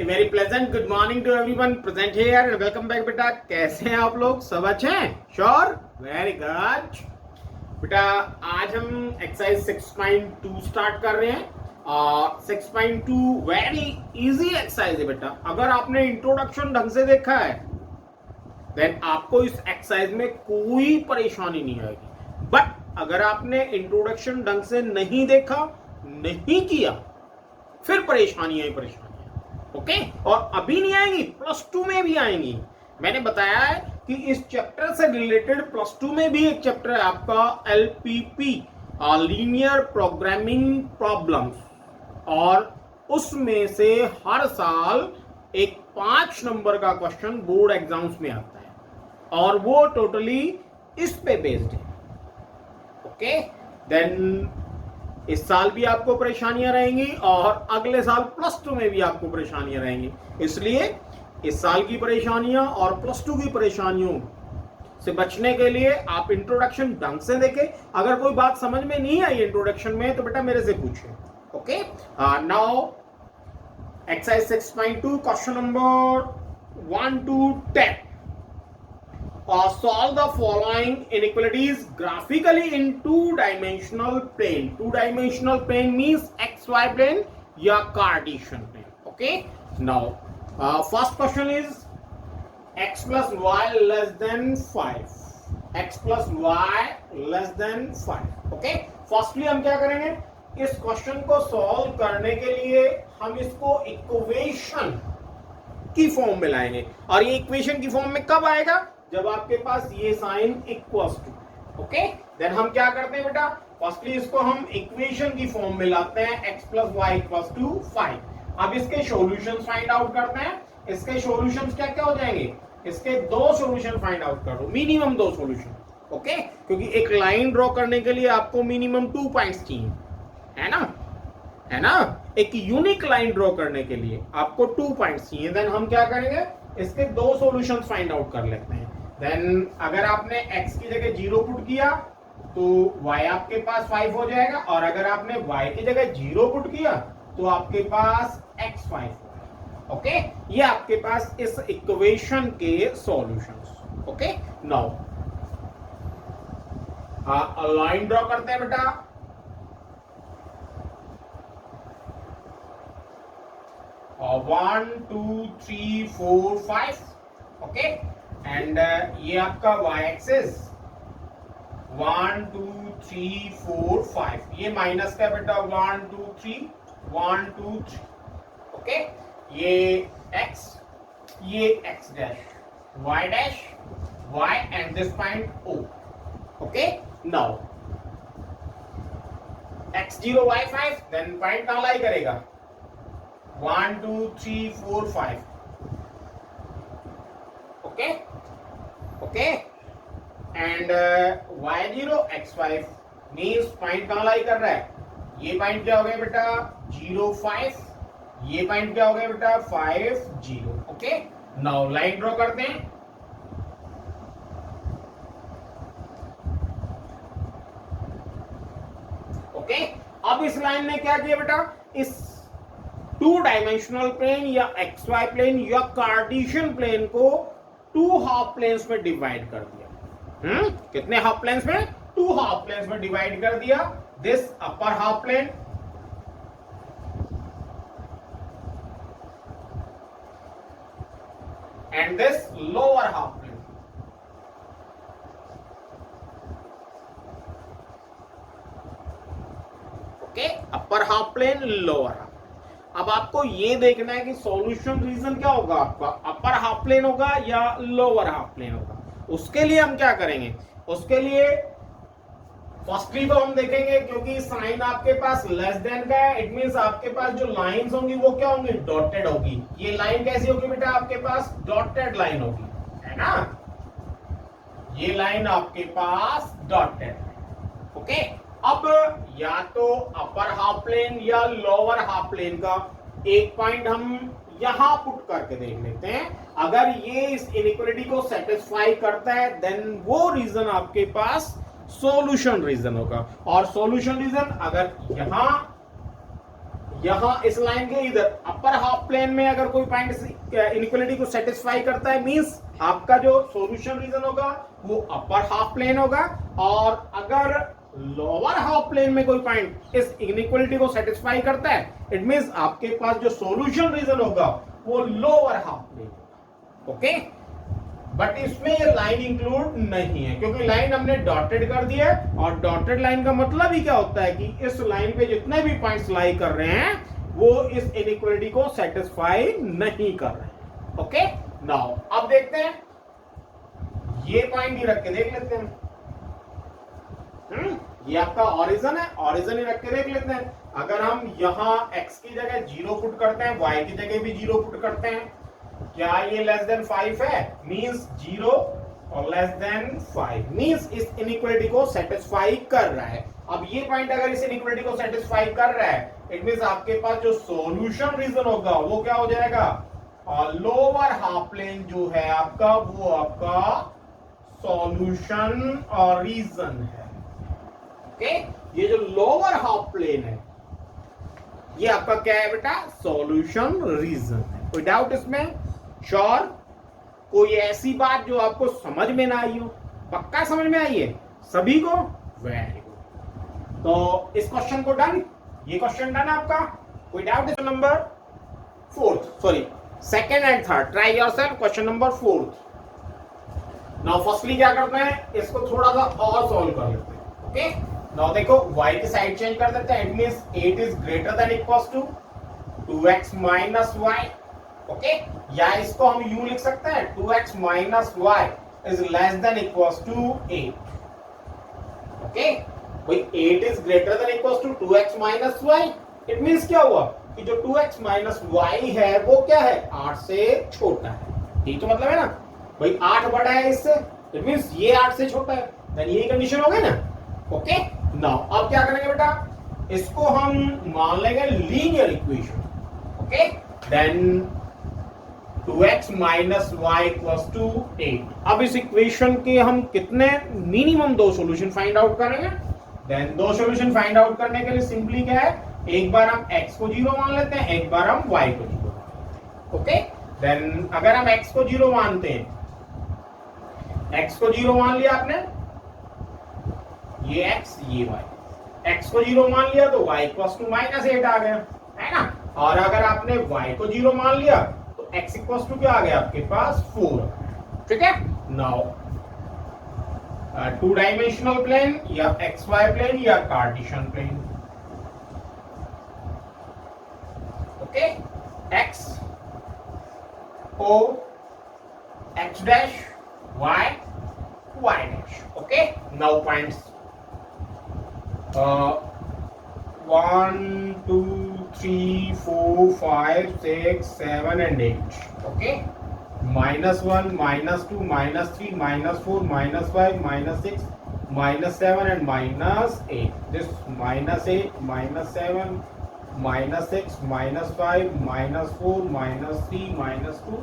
A very pleasant good morning to everyone present here and welcome back बेटा। कैसे हैं आप लोग? सब अच्छे हैं? श्योर? वेरी गुड बेटा। आज हम एक्सरसाइज 6.2 स्टार्ट कर रहे हैं और 6.2 वेरी इजी एक्सरसाइज है बेटा। अगर आपने इंट्रोडक्शन ढंग से देखा है देन आपको इस एक्सरसाइज में कोई परेशानी नहीं आएगी। बट अगर आपने इंट्रोडक्शन ढंग से नहीं देखा, नहीं किया, फिर परेशानियां ही परेशानियां। ओके, और अभी नहीं आएंगी, प्लस 2 में भी आएंगी। मैंने बताया है कि इस चैप्टर से रिलेटेड प्लस 2 में भी एक चैप्टर है आपका LPP, लीनियर प्रोग्रामिंग प्रॉब्लम्स, और उसमें से हर साल एक 5 नंबर का क्वेश्चन बोर्ड एग्जाम्स में आता है और वो टोटली इस पे बेस्ड है। ओके, देन इस साल भी आपको परेशानियां रहेंगी और अगले साल प्लस 2 में भी आपको परेशानियां रहेंगी। इसलिए इस साल की परेशानियां और प्लस 2 की परेशानियों से बचने के लिए आप इंट्रोडक्शन ढंग से देखें। अगर कोई बात समझ में नहीं आई इंट्रोडक्शन में तो बेटा मेरे से पूछिए। Okay, now exercise 6.2 question number 1 to 10. Solve the following inequalities graphically in two-dimensional plane. Two-dimensional plane means XY plane या Cartesian plane. Okay. Now, first question is x plus y less than 5. X plus y less than 5. Okay. Firstly हम क्या करेंगे? इस question को solve करने के लिए हम इसको इक्वेशन की फॉर्म में लाएंगे। और ये इक्वेशन की फॉर्म में कब आएगा? जब आपके पास ये sign equals to. Okay, then हम क्या करते हैं बेटा, फर्स्टली इसको हम इक्वेशन की फॉर्म में लाते हैं x plus y equals to 5। अब इसके सॉल्यूशंस फाइंड आउट करते हैं। इसके सॉल्यूशंस क्या क्या हो जाएंगे? इसके 2 सॉल्यूशन फाइंड आउट करो, मिनिमम 2 सॉल्यूशन। ओके, क्योंकि एक लाइन ड्रॉ करने के लिए आपको मिनिमम 2 पॉइंट्स चाहिए, है ना। एक यूनिक लाइन ड्रॉ करने के लिए आपको 2 पॉइंट्स चाहिए। देन हम क्या करेंगे, इसके 2 सॉल्यूशंस फाइंड आउट कर लेते हैं। देन अगर आपने x की जगह 0 पुट किया तो y आपके पास 5 हो जाएगा, और अगर आपने y की जगह 0 पुट किया तो आपके पास x 5 होगा। ओके, ये आपके पास इस इक्वेशन के solutions. Okay, now line draw करते हैं बेटा। और 1 2 3 4 5। ओके, एंड ये आपका y एक्सिस 1 2 3 4 5, ये माइनस का बेटा 1 2 3 1 2 3। ओके, ये x, ये x dash, y dash, y and this point O। Okay, now x0 y5, then point कहां लाई करेगा? 1 2 3 4 5। Okay, and y0 x5 means point कहां लाई कर रहा है? ये पॉइंट क्या हो गया बेटा? 0 5। ये पॉइंट क्या हो गया बेटा? 5 0। ओके, नाउ लाइन ड्रॉ करते हैं। ओके, अब इस लाइन ने क्या किया बेटा? इस 2 डायमेंशनल प्लेन या XY प्लेन या कार्टेशियन प्लेन को 2 हाफ प्लेन्स में डिवाइड कर दिया। कितने हाफ प्लेन्स में? 2 हाफ प्लेन्स में डिवाइड कर दिया। This upper half plane and this lower half plane. Okay, upper half plane, lower half. अब आपको ये देखना है कि सॉल्यूशन रीजन क्या होगा आपका, अपर हाफ प्लेन होगा या लोअर हाफ प्लेन होगा। उसके लिए हम क्या करेंगे? उसके लिए फर्स्टली तो हम देखेंगे, क्योंकि साइन आपके पास लेस देन का है, इट मींस आपके पास जो लाइंस होंगी वो क्या होंगी? डॉटेड होगी। ये लाइन कैसी होगी बेटा? आपके पास डॉटेड लाइन होगी, है ना। ये लाइन आपके पास डॉटेड। ओके, अब या तो अपर हाफ प्लेन या लोअर हाफ प्लेन का एक पॉइंट हम यहां पुट करके देख लेते हैं। अगर ये इस इनइक्वालिटी को सेटिस्फाई करता है देन वो रीजन आपके पास सॉल्यूशन रीजन होगा। और सॉल्यूशन रीजन अगर यहां इस लाइन के इधर अपर हाफ प्लेन में अगर कोई पॉइंट इनइक्वालिटी को सेटिस्फाई करता है, मींस आपका जो सॉल्यूशन रीजन होगा वो अपर हाफ प्लेन होगा, और अगर लोअर हाफ प्लेन में कोई पॉइंट इस इनइक्वालिटी को सेटिस्फाई करता है, इट मींस आपके पास जो सॉल्यूशन रीजन होगा वो lower half plane. Okay, but इसमें ये लाइन इंक्लूड नहीं है, क्योंकि लाइन हमने डॉटेड कर दिया है, और डॉटेड लाइन का मतलब ही क्या होता है कि इस लाइन पे जितने भी पॉइंट्स लाई कर रहे हैं वो इस इनइक्वालिटी को सेटिस्फाई नहीं कर रहे हैं। ओके, नाउ अब देखते हैं, ये पॉइंट ही रख के देख लेते हैं। ये आपका ऑरिजन है, ऑरिजन ही रख के देख लेते हैं। अगर हम यहां x की जगह 0 पुट करते हैं, y की जगह भी 0 पुट करते हैं, क्या ये लेस देन 5 है? मींस 0 और लेस देन 5 मींस इस इनइक्वालिटी को सेटिस्फाई कर रहा है। अब ये पॉइंट अगर इस इनइक्वालिटी को सेटिस्फाई कर रहा है, इट मींस आपके पास जो सॉल्यूशन रीजन होगा वो क्या हो जाएगा? और लोअर हाफ प्लेन जो है आपका, वो आपका सॉल्यूशन और रीजन है। ओके, ये जो लोअर हाफ प्लेन है ये आपका क्या है बेटा? सॉल्यूशन रीजन है। कोई डाउट इसमें? श्योर? कोई ऐसी बात जो आपको समझ में ना आई हो? पक्का समझ में आई है सभी को? Very good. तो इस क्वेश्चन को डन, ये क्वेश्चन डन आपका। कोई doubt? Question number 4th, sorry second and third, try yourself. Question number 4th। Now firstly क्या करते हैं, इसको थोड़ा सा और सॉल्व कर लेते हैं। ओके, नाउ देखो y की साइड चेंज कर देते हैं। It means 8 is greater than equals to 2x minus y। ओके, या इसको हम यूं लिख सकते हैं, 2x minus y is less than equals to 8। Okay भाई, 8 is greater than equals to 2x minus y। It means क्या हुआ कि जो 2x माइनस y है वो क्या है? 8 से छोटा है। ठीक तो मतलब है ना भाई, 8 बड़ा है इससे, इट मींस ये 8 से छोटा है, देन यही कंडीशन हो गई ना। ओके, नाउ अब क्या करेंगे बेटा, इसको हम मान लेंगे linear equation. Okay, then 2x minus y equals to 8। अब इस इक्वेशन के हम कितने मिनिमम 2 सॉल्यूशन फाइंड आउट करेंगे। देन 2 सॉल्यूशन फाइंड आउट करने के लिए सिंपली क्या है, एक बार हम x को 0 मान लेते हैं, एक बार हम y को 0। ओके, देन अगर हम x को 0 मानते हैं, x को 0 मान लिया आपने, ये x ये y, x को 0 मान लिया तो y इक्वल्स टू -8 आ गया, है ना। और अगर आपने y को 0 मान लिया तो x इक्वल्स टू क्या आ गया आपके पास? 4। ठीक है, नाउ 2 डायमेंशनल प्लेन या xy प्लेन या cartesian plane. Okay, x o x dash y y dash. Okay, now points 1 2 3 4 5 6 7 and 8. Okay, -1 -2 -3 -4 -5 -6 -7 and -8. This -8 -7 -6 -5 -4 -3 -2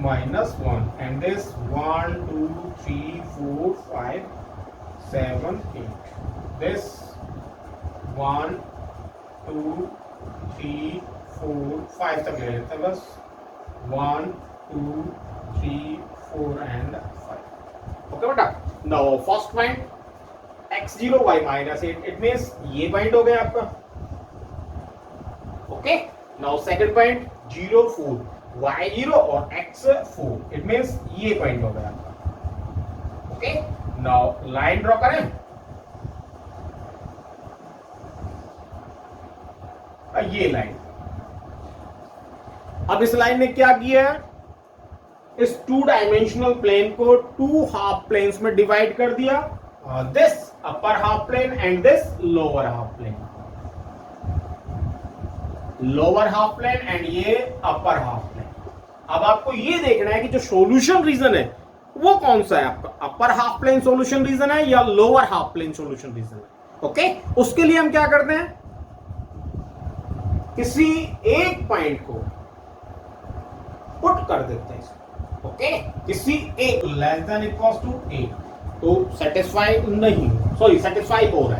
-1, and this 1 2 3 4 5 7 8. This 1 2 3 4 5 तक ले लेते हैं बस, 1 2 3 4 and 5। ओके बेटा, now first point x0 y -8, it means ये point हो गया आपका। Okay, now second point 0 4 y0 और x4, इट मींस ये पॉइंट हो गया आपका। ओके, नाउ लाइन ड्रॉ करें। ये लाइन, अब इस लाइन ने क्या किया है, इस 2 डायमेंशनल प्लेन को 2 हाफ प्लेन्स में डिवाइड कर दिया, this upper half plane and this lower half plane, lower half plane and ये अपर हाफ प्लेन। अब आपको ये देखना है कि जो सॉल्यूशन रीजन है वो कौन सा है आपका, upper half plane solution region है या lower half plane solution region है। ओके, उसके लिए हम क्या करते हैं, किसी एक पॉइंट को पुट कर देते हैं। ओके, किसी एक लेस देन इक्वल्स टू 8, तो सेटिस्फाई नहीं, सॉरी सेटिस्फाई हो रहा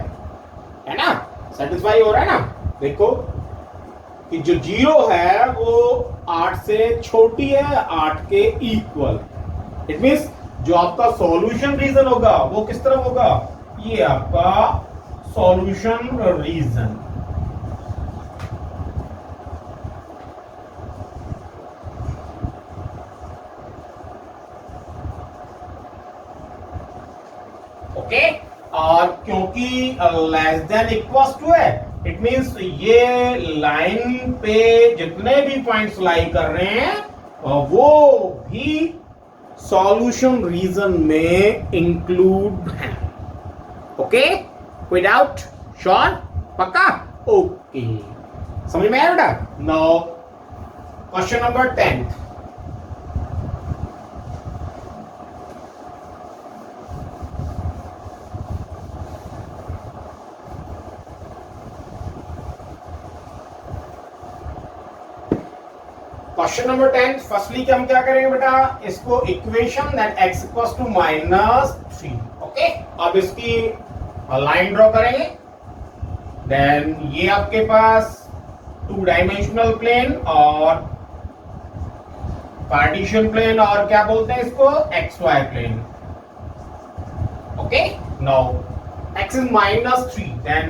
है ना, सेटिस्फाई हो रहा है ना। देखो कि जो 0 है वो 8 से छोटी है, 8 के इक्वल। इट मींस जो आपका सॉल्यूशन रीजन होगा वो किस तरफ होगा, ये आपका सॉल्यूशन रीजन। ओके, और क्योंकि लेस देन इक्वल्स टू है, इट मींस ये लाइन पे जितने भी पॉइंट्स लाई कर रहे हैं वो भी सॉल्यूशन रीजन में इंक्लूड है। ओके, कोई डाउट? श्योर? पक्का? ओके, समझ में आया बेटा? Now question number 10। Question number 10, firstly हम क्या करेंगे बेटा, इसको equation that x equals to -3। Okay, अब इसकी लाइन ड्रॉ करेंगे। देन ये आपके पास 2 डायमेंशनल प्लेन और पार्टीशन प्लेन और क्या बोलते हैं इसको, xy plane. Okay, now x is -3, then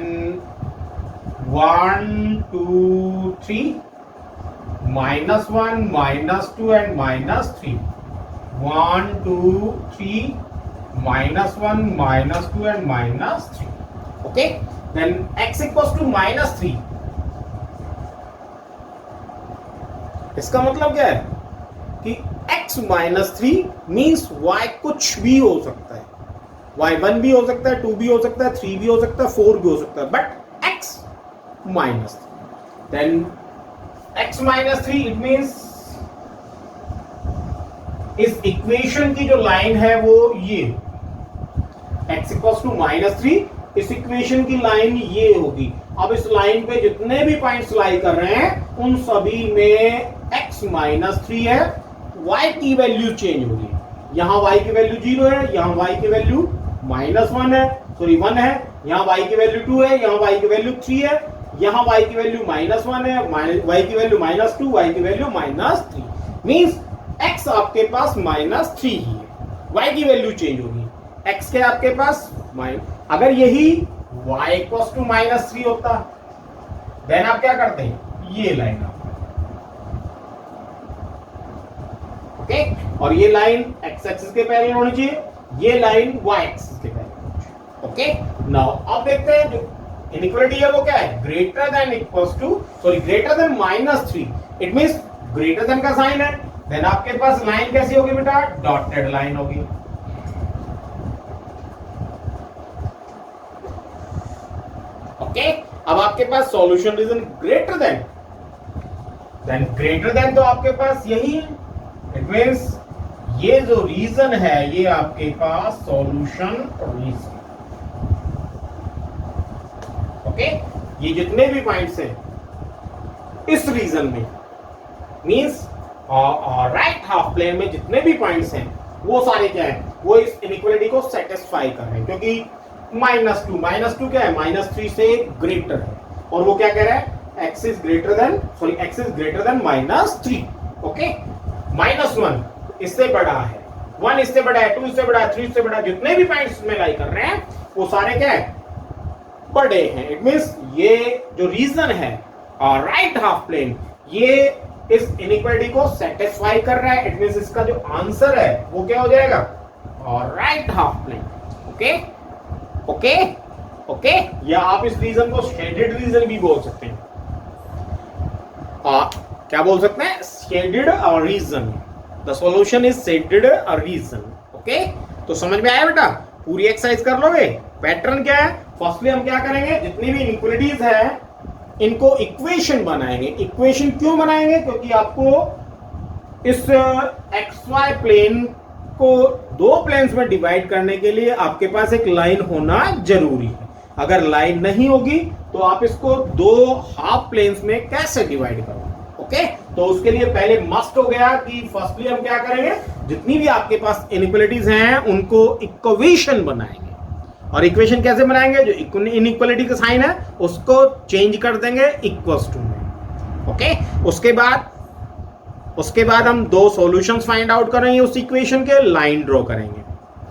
1 2 3 -1 -2 and -3, 1 2 3 -1 -2 and -3. Okay, then x equals to -3. इसका मतलब क्या है कि x -3 मीन्स y कुछ भी हो सकता है, y 1 भी हो सकता है, 2 भी हो सकता है, 3 भी हो सकता है, 4 भी हो सकता है, but x -3, then x -3 it means इस इक्वेशन की जो लाइन है वो ये x इक्वल्स टू -3, इस इक्वेशन की लाइन ये होगी। अब इस लाइन पे जितने भी पॉइंट्स लाई कर रहे हैं उन सभी में x -3 है, y की वैल्यू चेंज होगी। यहां y की वैल्यू 0 है, यहां y की वैल्यू -1 है, सॉरी 1 है, यहां y की वैल्यू 2 है, यहां y की वैल्यू 3 है, यहां y की वैल्यू -1 है, y की वैल्यू -2, y की वैल्यू -3, मींस x आपके पास -3 ही है, y की वैल्यू चेंज होगी। x के आपके पास अगर यही y इक्वल्स टू -3 होता देन आप क्या करते हैं, ये लाइन आप, ओके, और ये लाइन x एक्सिस के पैरेलल होनी चाहिए, ये लाइन y एक्सिस के पैरेलल होनी चाहिए। ओके, नाउ अब देखते हैं जो इनइक्वालिटी है वो क्या है, greater than equals to, sorry greater than -3, it means greater than का साइन है, देन आपके पास लाइन कैसी होगी बेटा, डॉटेड लाइन होगी। ओके, अब आपके पास solution region greater than greater than तो आपके पास यही है, इट मींस ये जो रीजन है ये आपके पास सॉल्यूशन रीजन। ओके, ये जितने भी पॉइंट्स हैं इस रीजन में, मींस राइट हाफ प्लेन में जितने भी पॉइंट्स हैं वो सारे क्या है, वो इस इनइक्वालिटी को सेटिस्फाई कर रहे हैं, क्योंकि -2 क्या है, -3 से ग्रेटर है, और वो क्या कह रहा है, x is greater than -3। Okay, -1 इससे बड़ा है, 1 इससे बड़ा है, 2 इससे बड़ा है, 3 इससे बड़ा है, जितने भी पॉइंट्स में लाई कर रहे हैं वो सारे क्या है, बड़े हैं। इट मींस ये जो रीजन है और राइट हाफ प्लेन ये इस इनइक्वालिटी को सेटिस्फाई कर रहा है, इट मींस इसका जो आंसर है वो क्या हो जाएगा, और right half plane. Okay okay okay, या आप इस रीजन को शेडेड रीजन भी बोल सकते हैं, क्या बोल सकते हैं, shaded region, the solution is shaded region. Okay, तो समझ में आया बेटा, पूरी एक्सरसाइज कर लोगे। पैटर्न क्या है, फर्स्टली हम क्या करेंगे, जितनी भी इनइक्वालिटीज है इनको इक्वेशन बनाएंगे। इक्वेशन क्यों बनाएंगे, क्योंकि आपको इस XY प्लेन को 2 प्लेन्स में डिवाइड करने के लिए आपके पास एक लाइन होना जरूरी है। अगर लाइन नहीं होगी तो आप इसको 2 हाफ प्लेन्स में कैसे डिवाइड करोगे। ओके, तो उसके लिए पहले मस्ट हो गया कि फर्स्टली हम क्या करेंगे, जितनी भी आपके पास इनइक्वालिटीज हैं उनको इक्वेशन बनाएंगे। और इक्वेशन कैसे बनाएंगे, जो इनइक्वालिटी का साइन है उसको चेंज कर देंगे इक्वल्स टू में। ओके, उसके बाद हम दो सॉल्यूशंस फाइंड आउट करेंगे उस इक्वेशन के, लाइन ड्रॉ करेंगे।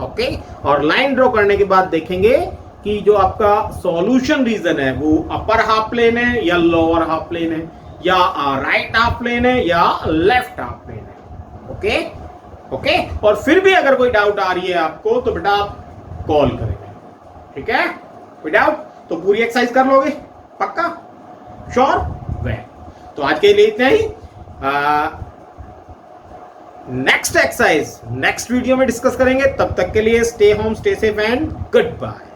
ओके, और लाइन ड्रॉ करने के बाद देखेंगे कि जो आपका सॉल्यूशन रीजन है वो अपर हाफ प्लेन है या लोअर हाफ प्लेन है, या राइट हाफ प्लेन है या लेफ्ट हाफ प्लेन है। ओके ओके, और फिर भी अगर कोई डाउट आ रही है आपको तो बेटा आप कॉल करेंगे, ठीक है। कोई डाउट तो पूरी एक्सरसाइज कर लोगे, पक्का, श्योर। वेल, तो आज के लिए इतना ही। नेक्स्ट एक्सरसाइज नेक्स्ट वीडियो में डिस्कस करेंगे। तब तक के लिए stay home, stay safe and good bye.